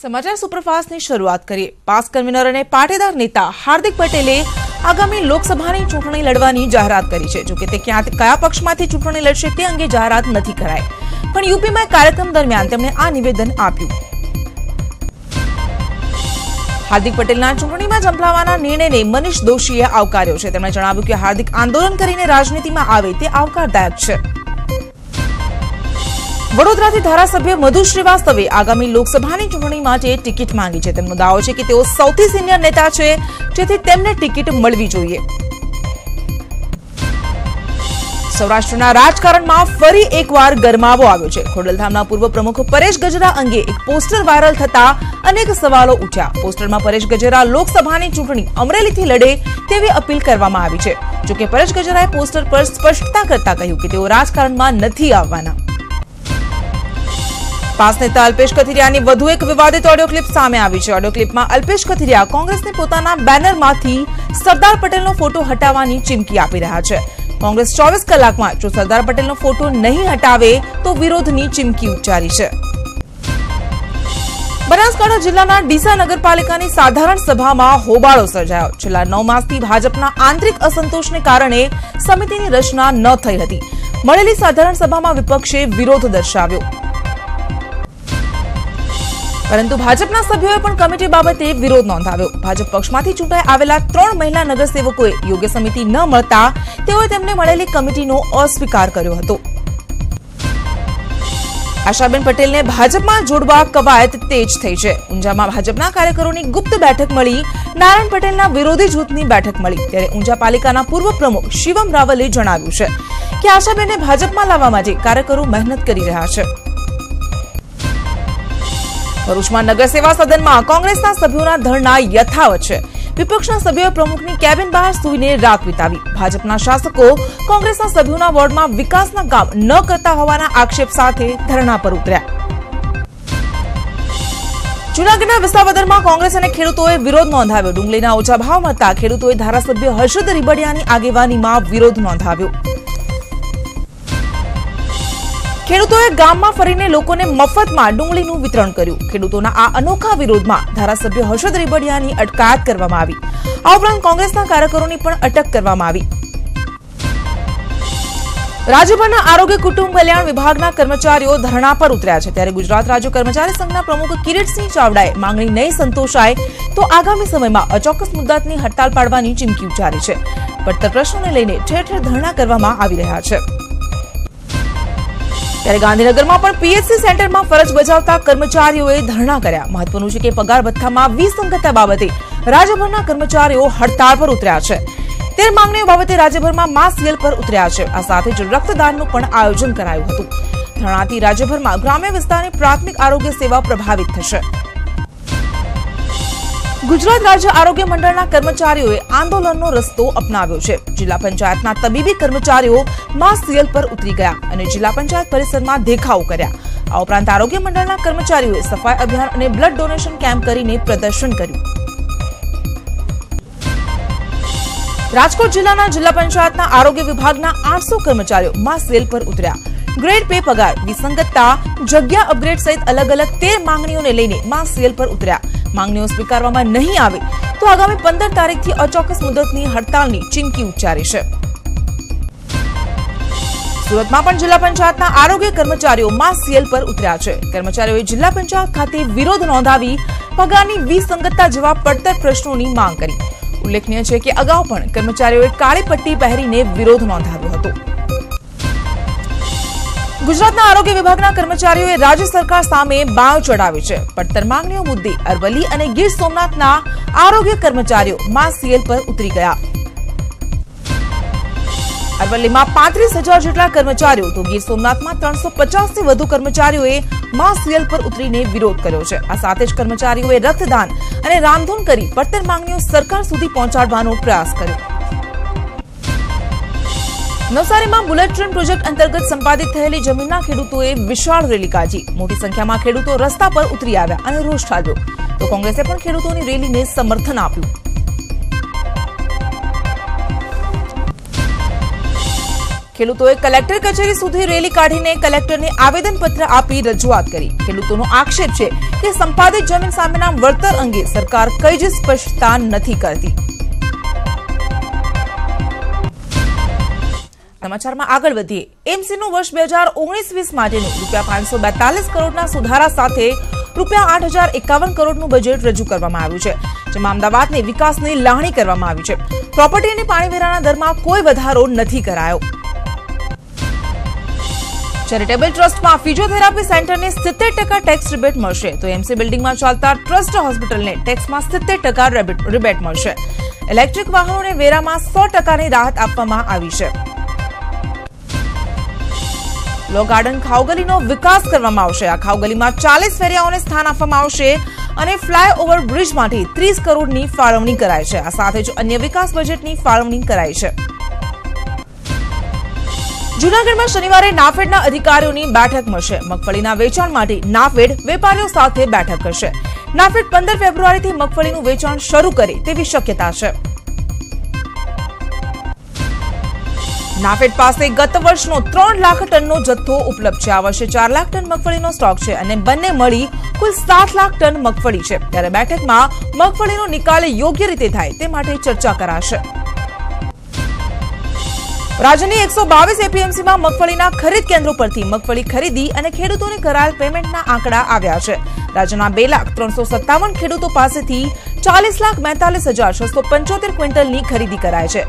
समाचार सुपरफास्ट ની શરૂઆત કરીએ। પાસ કન્વીનર અને પાટીદાર નેતા હાર્દિક પટેલે આગામી લોકસભાની ચૂંટણી લડવાની જાહેરાત કરી છે। જો કે તે કયા પક્ષમાંથી ચૂંટણી લડશે તે અંગે જાહેરાત નથી કરાઈ, પણ યુપીમાં કાર્યક્રમ દરમિયાન તેમણે આ નિવેદન આપ્યું। હાર્દિક પટેલના ચૂંટણીમાં ઝંપલાવવાના નિર્ણયને મનીષ દોશીએ આવકાર્યો છે। તેમણે જણાવ્યું કે હાર્દિક આંદોલન કરીને રાજનીતિમાં આવે તે આવકારદાયક છે। વડોદરાથી ધારાસભ્ય મધુ શ્રીવાસ્તવે આગામી લોકસભાની ચૂંટણી માટે ટિકિટ માંગી છે। તેમનો દાવો છે કે તેઓ સૌથી સિનિયર નેતા છે, જેથી તેમને ટિકિટ મળવી જોઈએ। સૌરાષ્ટ્રના રાજકારણમાં ફરી એકવાર ગરમાવો આવ્યો છે। ખોડલધામના પૂર્વ પ્રમુખ પરેશ ગજેરા અંગે એક પોસ્ટર વાયરલ થતા અનેક સવાલો ઉઠ્યા। પોસ્ટરમાં પરેશ ગજેરા લોકસભાની ચૂંટણી અમરેલીથી લડે તેવી અપીલ કરવામાં આવી છે। જોકે પરેશ ગજેરાએ પોસ્ટર પર સ્પષ્ટતા કરતા કહ્યું કે તેઓ રાજકારણમાં નથી આવવાના। પાસ નેતા અલ્પેશ કથિરિયાની વધુ એક વિવાદિત ઓડિયો ક્લિપ સામે આવી છે। ઓડિયો ક્લિપમાં અલ્પેશ કથિરિયા કોંગ્રેસને પોતાના બેનરમાંથી સરદાર પટેલનો ફોટો હટાવવાની ચીમકી આપી રહ્યા છે। કોંગ્રેસ 24 કલાકમાં જો સરદાર પટેલનો ફોટો નહીં હટાવે તો વિરોધની ચીમકી ઉચ્ચારી છે। બનાસકાંઠા જિલ્લાના ડીસા નગરપાલિકાની સાધારણ સભામાં હોબાળો સર્જાયો। છેલ્લા 9 માસથી ભાજપના આંતરિક અસંતોષને કારણે સમિતિની રચના ન થઈ હતી। મળેલી સાધારણ સભામાં વિપક્ષે વિરોધ દર્શાવ્યો, પરંતુ ભાજપના સભ્યોએ પણ કમિટી બાબતે વિરોધ નોંધાવ્યો। ભાજપ પક્ષમાંથી ચૂંટાઈ આવેલા 3 મહિલા નગરસેવકોએ યોગ્ય સમિતિ ન મળતા તેઓએ તેમને મળેલી કમિટીનો અસ્વીકાર કર્યો હતો। આશાબેન પટેલને ભાજપમાં જોડવા કવાયત તેજ થઈ છે। ઊંઝામાં ભાજપના કાર્યકરોની ગુપ્ત બેઠક મળી, નારાયણ પટેલના વિરોધી જૂથની બેઠક મળી। ત્યારે ઊંઝા પાલિકાના પૂર્વ પ્રમુખ શિવમ રાવલે જણાવ્યું છે કે આશાબેનને ભાજપમાં લાવવા માટે કાર્યકરો મહેનત કરી રહ્યા છે। ભરૂચમાં નગર સેવા સદનમાં કોંગ્રેસના સભ્યોના ધરણા યથાવત છે। વિપક્ષના સભ્યોએ પ્રમુખની કેબિન બહાર સૂઈને રાત વિતાવી। ભાજપના શાસકો કોંગ્રેસના સભ્યોના વોર્ડમાં વિકાસના કામ ન કરતા હોવાના આક્ષેપ સાથે ધરણા પર ઉતર્યા। જૂનાગઢના વિસાવદરમાં કોંગ્રેસ અને ખેડૂતોએ વિરોધ નોંધાવ્યો। ડુંગળીના ઓછા ભાવ મળતા ખેડૂતોએ ધારાસભ્ય હર્ષદ રીબડિયાની આગેવાનીમાં વિરોધ નોંધાવ્યો। ખેડૂતોએ ગામમાં ફરીને લોકોને મફતમાં ડુંગળીનું વિતરણ કર્યું। ખેડૂતોના આ અનોખા વિરોધમાં ધારાસભ્ય હર્ષદ રીબડિયાની અટકાયત કરવામાં આવી। આ ઉપરાંત કોંગ્રેસના કાર્યકરોની પણ અટક કરવામાં આવી। રાજ્યભરના આરોગ્ય કુટુંબ કલ્યાણ વિભાગના કર્મચારીઓ ધરણા પર ઉતર્યા છે। ત્યારે ગુજરાત રાજ્ય કર્મચારી સંઘના પ્રમુખ કિરીટસિંહ ચાવડાએ માંગણી નહીં સંતોષાય તો આગામી સમયમાં અચોક્કસ મુદ્દાની હડતાળ પાડવાની ચીમકી ઉચ્ચારી છે। પડતર પ્રશ્નોને લઈને ઠેર ઠેર ધરણા કરવામાં આવી રહ્યા છે। ત્યારે ગાંધીનગરમાં પણ પીએચસી સેન્ટરમાં ફરજ બજાવતા કર્મચારીઓએ ધરણા કર્યા। મહત્વનું છે કે પગાર ભથ્થામાં વિસંગતતા બાબતે રાજ્યભરના કર્મચારીઓ હડતાળ પર ઉતર્યા છે। તે માંગણીઓ બાબતે રાજ્યભરમાં માસ સેલ પર ઉતર્યા છે। આ સાથે જ રક્તદાનનું પણ આયોજન કરાયું હતું। ધરણાથી રાજ્યભરમાં ગ્રામ્ય વિસ્તારની પ્રાથમિક આરોગ્ય સેવા પ્રભાવિત થશે। ગુજરાત રાજ્ય આરોગ્ય મંડળના કર્મચારીઓએ આંદોલનનો રસ્તો અપનાવ્યો છે। જિલ્લા પંચાયતના તબીબી કર્મચારીઓ માસ સેલ પર ઉતરી ગયા અને જિલ્લા પંચાયત પરિસરમાં દેખાવો કર્યા। આ ઉપરાંત આરોગ્ય મંડળના કર્મચારીઓએ સફાઈ અભિયાન અને બ્લડ ડોનેશન કેમ્પ કરીને પ્રદર્શન કર્યું। રાજકોટ જિલ્લાના જિલ્લા પંચાયતના આરોગ્ય વિભાગના 800 કર્મચારીઓ માસ સેલ પર ઉતર્યા। ગ્રેડ પે પગાર, વિસંગતતા, જગ્યા અપગ્રેડ સહિત અલગ અલગ 13 માંગણીઓને લઈને માસ સેલ પર ઉતર્યા। માંગણીઓ સ્વીકારવામાં નહીં આવે તો આગામી 15 તારીખથી અચોક્કસ મુદતની હડતાળની ચીમકી ઉચ્ચારી છે। સુરતમાં પણ જિલ્લા પંચાયતના આરોગ્ય કર્મચારીઓ માસ સેલ પર ઉતર્યા છે। કર્મચારીઓએ જિલ્લા પંચાયત ખાતે વિરોધ નોંધાવી પગારની વિસંગતતા જેવા પડતર પ્રશ્નોની માંગ કરી। ઉલ્લેખનીય છે કે અગાઉ પણ કર્મચારીઓએ કાળી પટ્ટી પહેરીને વિરોધ નોંધાવ્યો હતો। ગુજરાતના આરોગ્ય વિભાગના કર્મચારીઓએ રાજ્ય સરકાર સામે બાયો ચડાવી છે। પડતર માંગણીઓ મુદ્દે અરવલ્લી અને ગીર સોમનાથના આરોગ્ય કર્મચારીઓ માસ સેલ પર ઉતરી ગયા। અરવલ્લીમાં 35,000 જેટલા કર્મચારીઓ તો ગીર સોમનાથમાં 350 થી વધુ કર્મચારીઓએ માસ સેલ પર ઉતરીને વિરોધ કર્યો છે। આ સાથે જ કર્મચારીઓએ રક્તદાન અને રામધૂન કરી પડતર માંગણીઓ સરકાર સુધી પહોંચાડવાનો પ્રયાસ કર્યો। નવસારીમાં બુલેટ ટ્રેન પ્રોજેક્ટ અંતર્ગત સંપાદિત થયેલી જમીનના ખેડૂતોએ વિશાળ રેલી કાઢી। મોટી સંખ્યામાં ખેડૂતો રસ્તા પર ઉતરી આવ્યા અને રોષ ઠાલવ્યો તો કોંગ્રેસે પણ ખેડૂતોની રેલીને સમર્થન આપ્યું। ખેડૂતોએ કલેક્ટર કચેરી સુધી રેલી કાઢીને કલેક્ટરને આવેદનપત્ર આપી રજૂઆત કરી. ખેડૂતોનો આક્ષેપ છે કે સંપાદિત જમીન સામેના વળતર અંગે સરકાર કઈ જ સ્પષ્ટતા નથી કરતી. સમાચારમાં આગળ વધીએ. એમસીનું વર્ષ 2019-20 માટેનું ₹542 કરોડના સુધારા સાથે ₹8,051 કરોડનું બજેટ રજૂ કરવામાં આવ્યું છે, જેમાં અમદાવાદને વિકાસની લાગણી કરવામાં આવી છે. પ્રોપર્ટી અને પાણીવેરાના દરમાં કોઈ વધારો નથી કરાયો. ચેરિટેબલ ટ્રસ્ટમાં ફિઝિયોથેરાપી સેન્ટરને 70% ટેક્સ રિબેટ મળશે, તો એમસી બિલ્ડિંગમાં ચાલતા ટ્રસ્ટ હોસ્પિટલને ટેક્સમાં 70% રિબેટ મળશે. ઇલેક્ટ્રિક વાહનોને વેરામાં 100%ની રાહત આપવામાં આવી છે. લો ગાર્ડન ખાઉગલીનો વિકાસ કરવામાં આવશે. આ ખાઉગલીમાં 40 ફેરિયાઓને સ્થાન આપવામાં આવશે અને ફ્લાયઓવર બ્રિજ માટે 30 કરોડની ફાળવણી કરાઈ છે. આ સાથે જ અન્ય વિકાસ બજેટની ફાળવણી કરાઈ છે. જૂનાગઢમાં શનિવારે નાફેડના અધિકારીઓની બેઠક મળશે. મગફળીના વેચાણ માટે નાફેડ વેપારીઓ સાથે બેઠક કરશે. નાફેડ 15 ફેબ્રુઆરીથી મગફળીનું વેચાણ શરૂ કરે તેવી શક્યતા છે. નાફેડ પાસે ગત વર્ષનો 3 લાખ ટનનો જથ્થો ઉપલબ્ધ છે. આ વર્ષે 4 લાખ ટન મગફળીનો સ્ટોક છે અને બંને મળી કુલ 7 લાખ ટન મગફળી છે. ત્યારે બેઠકમાં મગફળીનો નિકાલ યોગ્ય રીતે થાય તે માટે ચર્ચા કરાશે. રાજ્યની 122 એપીએમસીમાં મગફળીના ખરીદ કેન્દ્રો પરથી મગફળી ખરીદી અને ખેડૂતોને કરાયેલ પેમેન્ટના આંકડા આવ્યા છે. રાજ્યના 2,357,000 ખેડૂતો પાસેથી 40,42,675 ક્વિન્ટલની ખરીદી કરાય છે,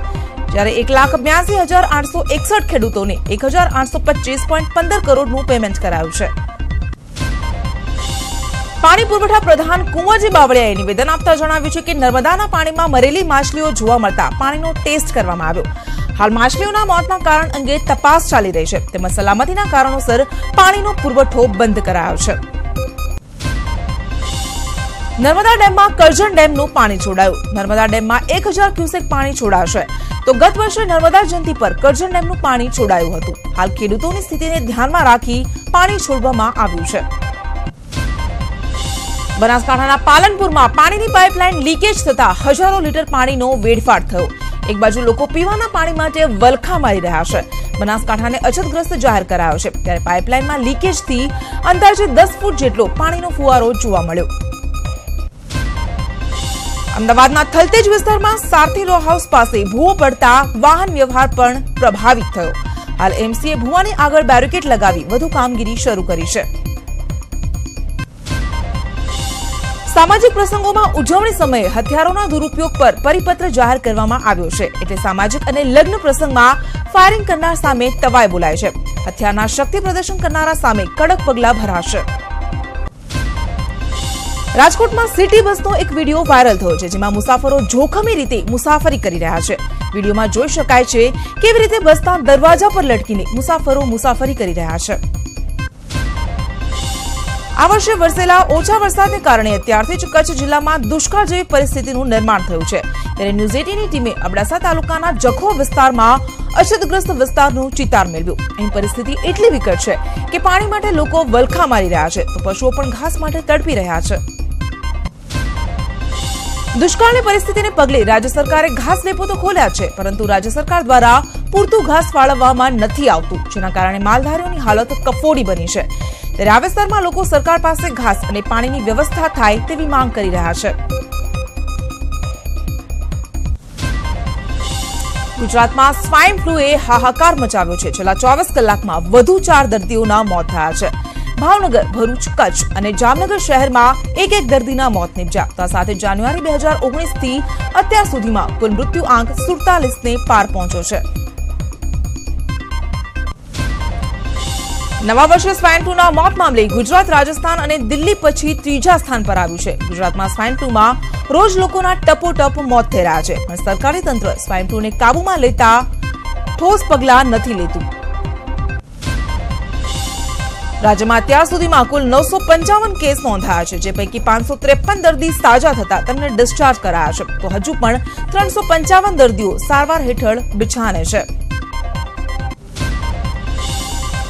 જ્યારે 1,82,861 ખેડૂતોને 1,825.15 કરોડનું પેમેન્ટ કરાયું છે. પાણી પુરવઠા પ્રધાન કુંવરજી બાવળિયાએ નિવેદન આપતા જણાવ્યું છે કે નર્મદાના પાણીમાં મરેલી માછલીઓ જોવા મળતા પાણીનો ટેસ્ટ કરવામાં આવ્યો. હાલ માછલીઓના મોતના કારણ અંગે તપાસ ચાલી રહી છે, તેમજ સલામતીના કારણોસર પાણીનો પુરવઠો બંધ કરાયો છે. નર્મદા ડેમમાં કરજણ ડેમનું પાણી છોડાયું. નર્મદા ડેમમાં 1,000 ક્યુસેક પાણી છોડાશે, તો ગત વર્ષે નર્મદા જયંતિ પર કરજણ ડેમનું પાણી છોડાયું હતું. હાલ ખેડૂતોની સ્થિતિને ધ્યાનમાં રાખી પાણી છોડવામાં આવ્યું છે. બનાસકાંઠાના પાલનપુરમાં પાણીની પાઇપલાઇન લીકેજ થતા હજારો લીટર પાણીનો વેડફાટ થયો. એક બાજુ લોકો પીવાના પાણી માટે વલખા મારી રહ્યા છે. બનાસકાંઠાને અછતગ્રસ્ત જાહેર કરાયો છે, ત્યારે પાઇપલાઇનમાં લીકેજથી અંદાજે 10 ફૂટ જેટલો પાણીનો ફુવારો જોવા મળ્યો. અમદાવાદના થલતેજ વિસ્તારમાં સારથી રો હાઉસ પાસે ભૂવો પડતા વાહન વ્યવહાર પણ પ્રભાવિત થયો. હાલ એમસીએ ભૂવાની આગળ બેરિકેડ લગાવી વધુ કામગીરી શરૂ કરી છે. સામાજિક પ્રસંગોમાં ઉજવણી સમયે હથિયારોના દુરુપયોગ પર પરિપત્ર જાહેર કરવામાં આવ્યો છે, એટલે સામાજિક અને લગ્ન પ્રસંગમાં ફાયરિંગ કરનાર સામે તવાઈ બોલાય છે. હથિયારના શક્તિ પ્રદર્શન કરનારા સામે કડક પગલાં ભરાશે. રાજકોટમાં સિટી બસનો એક વિડીયો વાયરલ થયો છે, જેમાં મુસાફરો જોખમી રીતે મુસાફરી કરી રહ્યા છે. વિડીયોમાં જોઈ શકાય છે કેવી રીતે બસના દરવાજા પર લટકીને મુસાફરો મુસાફરી કરી રહ્યા છે. આ વર્ષે વરસેલા ઓછા વરસાદને કારણે અત્યારથી જ કચ્છ જિલ્લામાં દુષ્કાળ જેવી પરિસ્થિતિનું નિર્માણ થયું છે. ત્યારે ન્યૂઝ 18ની ટીમે અબડાસા તાલુકાના જખો વિસ્તારમાં અછતગ્રસ્ત વિસ્તારનું ચિતાર મેળવ્યું. અહીં પરિસ્થિતિ એટલી વિકટ છે કે પાણી માટે લોકો વલખા મારી રહ્યા છે, તો પશુઓ પણ ઘાસ માટે તડપી રહ્યા છે. દુષ્કાળની પરિસ્થિતિને પગલે રાજ્ય સરકારે ઘાસ ડેપો તો ખોલ્યા છે, પરંતુ રાજ્ય સરકાર દ્વારા પૂરતું ઘાસ ફાળવવામાં નથી આવતું, જેના કારણે માલધારીઓની હાલત કફોડી બની છે. ત્યારે આ વિસ્તારમાં લોકો સરકાર પાસે ઘાસ અને પાણીની વ્યવસ્થા થાય તેવી માંગ કરી રહ્યા છે. ગુજરાતમાં સ્વાઇન ફ્લુએ હાહાકાર મચાવ્યો છે. છેલ્લા 24 કલાકમાં વધુ 4 દર્દીઓના મોત થયા છે. ભાવનગર, ભરૂચ, કચ્છ અને જામનગર શહેરમાં એક દર્દીના મોત નિપજ્યા. સાથે જાન્યુઆરી 2019થી અત્યાર સુધીમાં કુલ મૃત્યુ આંક 47ને પાર પહોંચ્યો છે. નવા વર્ષે સ્વાઇન ફ્લુના મોત મામલે ગુજરાત, રાજસ્થાન અને દિલ્હી પછી ત્રીજા સ્થાન પર આવ્યું છે. ગુજરાતમાં સ્વાઇન ફ્લુમાં રોજ લોકોના ટપોટપ મોત થઈ રહ્યા છે, પણ સરકારી તંત્ર સ્વાઇન ફ્લુને કાબૂમાં લેતા ઠોસ પગલાં નથી લેતું. રાજ્યમાં અત્યાર સુધીમાં કુલ 955 કેસ નોંધાયા છે, જે પૈકી 553 દર્દી સાજા થતા તેમને ડિસ્ચાર્જ કરાયા છે, તો હજુ પણ 355 દર્દીઓ સારવાર હેઠળ બિછાને છે.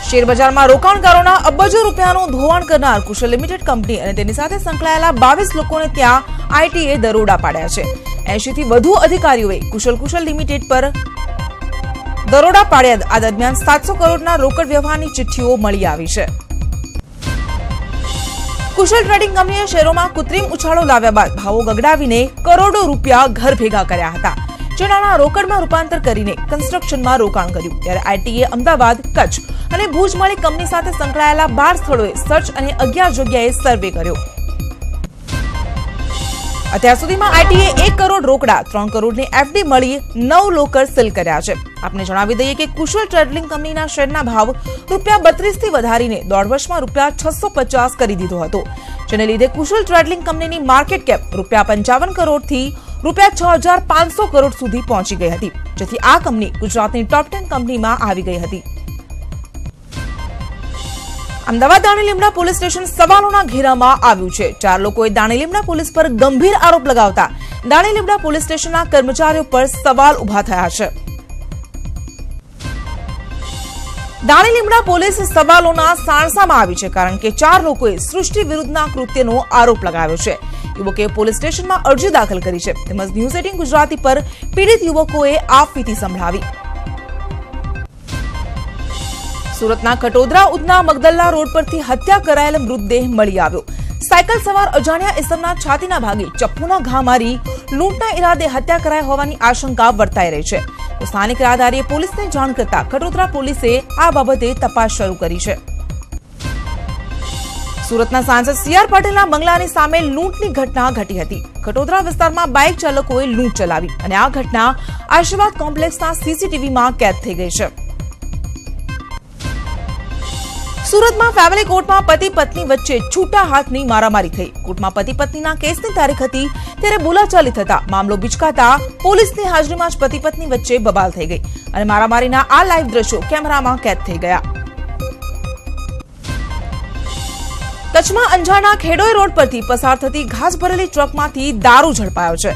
શેરબજારમાં રોકાણકારોના અબજો રૂપિયાનું ધોવાણ કરનાર કુશલ લિમિટેડ કંપની અને તેની સાથે સંકળાયેલા 22 લોકોને ત્યાં આઈટીએ દરોડા પાડ્યા છે. 80થી વધુ અધિકારીઓએ કુશલ લિમિટેડ પર દરોડા પાડ્યા. આ દરમિયાન 700 કરોડના રોકડ વ્યવહારની ચિઠ્ઠીઓ મળી આવી છે. કુશલ ટ્રેડિંગ કંપનીએ શેરોમાં કૃત્રિમ ઉછાળો લાવ્યા બાદ ભાવો ગગડાવીને કરોડો રૂપિયા ઘર ભેગા કર્યા હતા. જેના રોકડમાં રૂપાંતર કરીને કન્સ્ટ્રક્શનમાં રોકાણ કર્યું. ત્યારે આઈટીએ અમદાવાદ, કચ્છ અને ભુજ મળી કંપની સાથે સંકળાયેલા 12 સ્થળોએ સર્ચ અને 11 જગ્યાએ સર્વે કર્યો. અત્યાર સુધીમાં આઈટીએ 1 કરોડ રોકડા, 3 કરોડની એફડી મળી 9 લોકર સીલ કર્યા છે. આપને જણાવી દઈએ કે કુશલ ટ્રેડિંગ કંપનીના શેરના ભાવ ₹32 થી વધારીને દોઢ વર્ષમાં ₹650 કરી દીધો હતો. જેને લીધે કુશલ ટ્રેડિંગ કંપનીની માર્કેટ કેપ ₹55 કરોડથી ₹6500 કરોડ સુધી પહોંચી ગઈ હતી. જેથી આ કંપની ગુજરાતની ટોપ 10 કંપનીમાં આવી ગઈ હતી. અમદાવાદ દાણીલીમડા પોલીસ સ્ટેશન સવાલોના ઘેરામાં આવ્યું છે. 4 લોકોએ દાણીલીમડા પોલીસ પર ગંભીર આરોપ લગાવતા દાણીલીમડા પોલીસ સ્ટેશનના કર્મચારીઓ પર સવાલ ઉભા થયા છે. દાણીલીમડા પોલીસ સવાલોના સાણસામાં આવી છે, કારણ કે 4 લોકોએ સૃષ્ટિ વિરુદ્ધના કૃત્યનો આરોપ લગાવ્યો છે. યુવકે પોલીસ સ્ટેશનમાં અરજી દાખલ કરી છે. તેમજ ન્યૂઝ 18 ગુજરાતી પર પીડિત યુવકોએ આપવીતી સંભળાવી. સુરતના કટોદરા ઉધના મગદલ્લા રોડ પરથી હત્યા કરાયેલ મૃતદેહ મળી આવ્યો. સાયકલ સવાર અજાણ્યા ઇસમના છાતીના ભાગે ચપ્પુના ઘા મારી લૂંટના ઇરાદે હત્યા કરાઈ હોવાની આશંકા વર્તાઈ રહી છે. તો સ્થાનિક રાહદારીએ પોલીસને જાણ કરતા કટોદરા પોલીસે આ બાબતે તપાસ શરૂ કરી છે. સુરતના સાંસદ સી.આર. પાટીલના બંગલાની સામે લૂંટની ઘટના ઘટી હતી. કટોદરા વિસ્તારમાં બાઇક ચાલકોએ લૂંટ ચલાવી અને આ ઘટના આશીર્વાદ કોમ્પ્લેક્સના સીસીટીવીમાં કેદ થઈ ગઈ છે. સુરતમાં ફેમિલી કોર્ટમાં પતિ પત્ની વચ્ચે છૂટા હાથની મારામારી થઈ. કોર્ટમાં પતિ પત્નીના કેસની તારીખ હતી ત્યારે બોલાચાલી થતા મામલો બિચકાતા પોલીસની હાજરીમાં જ પતિ પત્ની વચ્ચે બબાલ થઈ ગઈ અને મારામારીના આ લાઈવ દ્રશ્યો કેમેરામાં કેદ થઈ ગયા. કચ્છમાં અંજારના ખેડોઈ રોડ પરથી પસાર થતી ઘાસ ભરેલી ટ્રકમાંથી દારૂ ઝડપાયો છે.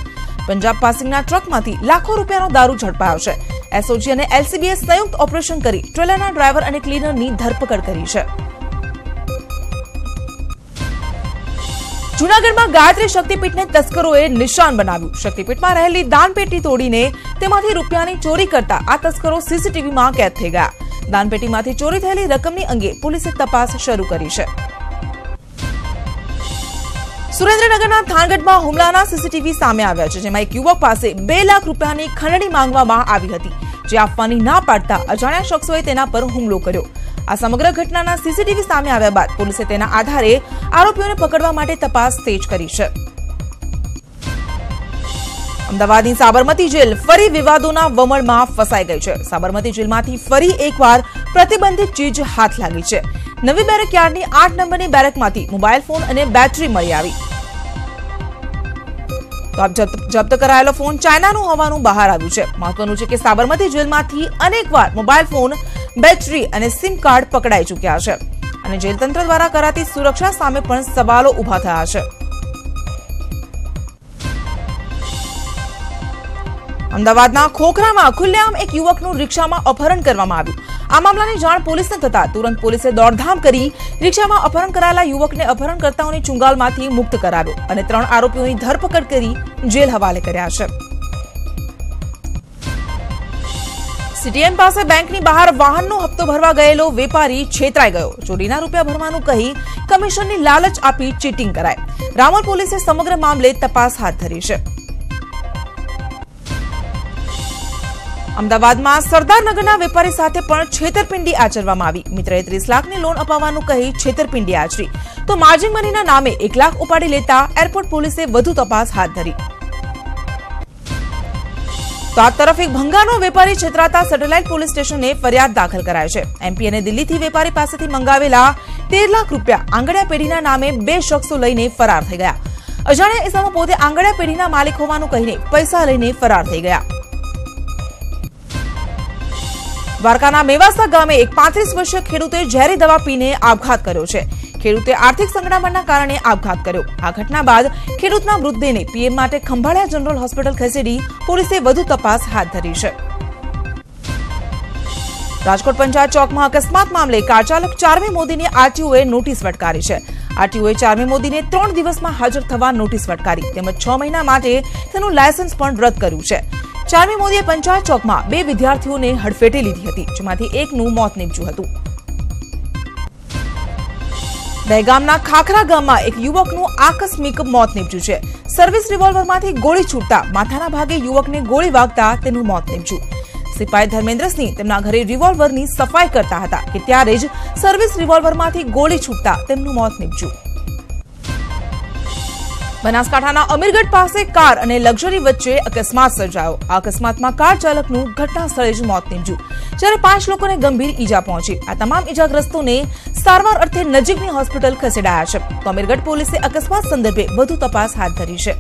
પંજાબ પાસિંગના ટ્રકમાંથી લાખો રૂપિયાનો દારૂ ઝડપાયો છે. એસઓજી અને એલસીબીએ સંયુક્ત ઓપરેશન કરી ટ્રેલરના ડ્રાઈવર અને ક્લીનરની ધરપકડ કરી છે. જૂનાગઢમાં ગાયત્રી શક્તિપીઠને તસ્કરોએ નિશાન બનાવ્યું. શક્તિપીઠમાં રહેલી દાનપેટી તોડીને તેમાંથી રૂપિયાની ચોરી કરતા આ તસ્કરો સીસીટીવીમાં કેદ થઈ ગયા. દાનપેટીમાંથી ચોરી થયેલી રકમની અંગે પોલીસે તપાસ શરૂ કરી છે. સુરેન્દ્રનગરના થાનગઢમાં હુમલાના સીસીટીવી સામે આવ્યા છે, જેમાં એક યુવક પાસે 2 લાખ રૂપિયાની ખંડણી માંગવામાં આવી હતી, જે આપવાની ના પાડતા અજાણ્યા શખ્સોએ તેના પર હુમલો કર્યો. આ સમગ્ર ઘટનાના સીસીટીવી સામે આવ્યા બાદ પોલીસે તેના આધારે આરોપીઓને પકડવા માટે તપાસ તેજ કરી છે. અમદાવાદની સાબરમતી જેલ ફરી વિવાદોના વમળમાં ફસાઈ ગઈ છે. સાબરમતી જેલમાંથી ફરી એકવાર પ્રતિબંધિત ચીજ હાથ લાગી છે. નવી બેરેક યાર્ડની 8 નંબરની બેરેકમાંથી મોબાઈલ ફોન અને બેટરી મળી આવી. તો જપ્ત કરાયેલો ફોન ચાઇનાનું હોવાનું બહાર આવ્યું છે. મહત્વનું છે કે સાબરમતી જેલમાંથી અનેકવાર મોબાઈલ ફોન, બેટરી અને સિમ કાર્ડ પકડાઈ ચૂક્યા છે અને જેલ તંત્ર દ્વારા કરાતી સુરક્ષા સામે પણ સવાલો ઉભા થયા છે. અમદાવાદના ખોખરામાં ખુલ્લેઆમ એક યુવકનું રિક્ષામાં અપહરણ કરવામાં આવ્યું. આ મામલાની જાણ પોલીસને થતા તુરંત પોલીસે દોડધામ કરી રિક્ષામાં અપહરણ કરાયેલા યુવકને અપહરણકર્તાઓની ચુંગાલમાંથી મુક્ત કરાવ્યો અને 3 આરોપીઓની ધરપકડ કરી જેલ હવાલે કર્યા છે. સીટીએમ પાસે બેંકની બહાર વાહનનો હપ્તો ભરવા ગયેલો વેપારી છેતરાઈ ગયો. ચોરીના રૂપિયા ભરવાનું કહી કમિશનની લાલચ આપી ચીટિંગ કરાય. રામોલ પોલીસે સમગ્ર મામલે તપાસ હાથ ધરી છે. અમદાવાદમાં સરદારનગરના વેપારી સાથે પણ છેતરપિંડી આચરવામાં આવી. મિત્રએ 30 લાખની લોન અપાવવાનું કહી છેતરપિંડી આચરી તો માર્જિન મનીના નામે 1 લાખ ઉપાડી લેતા એરપોર્ટ પોલીસે વધુ તપાસ હાથ ધરી. તો આ તરફ એક ભંગાનો વેપારી છેતરાતા સેટેલાઇટ પોલીસ સ્ટેશને ફરિયાદ દાખલ કરાઈ છે. એમપી અને દિલ્હીથી વેપારી પાસેથી મંગાવેલા 13 લાખ રૂપિયા આંગડિયા પેઢીના નામે 2 શખ્સો લઈને ફરાર થઈ ગયા. અજાણ્યા ઇસમો પોતે આંગડિયા પેઢીના માલિક હોવાનું કહીને પૈસા લઈને ફરાર થઈ ગયા. દ્વારકાના મેવાસા ગામે એક 35 વર્ષીય ખેડૂતે ઝેરી દવા પીને આપઘાત કર્યો છે. ખેડૂતે આર્થિક સંકળામણના કારણે આપઘાત કર્યો. આ ઘટના બાદ ખેડૂતના મૃતદેહને પીએમ માટે ખંભાળિયા જનરલ હોસ્પિટલ ખસેડી પોલીસે વધુ તપાસ હાથ ધરી છે. રાજકોટ પંચાયત ચોકમાં અકસ્માત મામલે કાર ચાલક ચાર્મી મોદીને આરટીઓએ નોટિસ ફટકારી છે. આરટીઓએ ચાર્મી મોદીને 3 દિવસમાં હાજર થવા નોટિસ ફટકારી તેમજ 6 મહિના માટે તેનું લાયસન્સ પણ રદ કર્યું છે. 4મી મોદીએ પંચાયત ચોકમાં 2 વિદ્યાર્થીઓને હડફેટે લીધી હતી, જેમાંથી એકનું મોત નીપજ્યું હતું। દહેગામના ખાખરા ગામમાં એક યુવકનું આકસ્મિક મોત નીપજ્યું છે। સર્વિસ રિવોલ્વરમાંથી ગોળી છૂટતા માથાના ભાગે યુવકને ગોળી વાગતા તેનું મોત નીપજ્યું। સિપાઈ ધર્મેન્દ્રસિંહ તેમના ઘરે રિવોલ્વરની સફાઈ કરતા હતા કે ત્યારે જ સર્વિસ રિવોલ્વરમાંથી ગોળી છૂટતા તેમનું મોત નીપજ્યું। બનાસકાંઠાના અમીરગઢ પાસે કાર અને લક્ઝરી વચ્ચે અકસ્માત સર્જાયો। આ અકસ્માતમાં કાર ચાલકનું ઘટના સ્થળે જ મોત નીપજ્યું, જ્યારે 5 લોકોને ગંભીર ઈજા પહોંચી। આ તમામ ઈજાગ્રસ્તોને સારવાર અર્થે નજીકની હોસ્પિટલ ખસેડાયા છે। તો અમીરગઢ પોલીસે અકસ્માત સંદર્ભે વધુ તપાસ હાથ ધરી છે।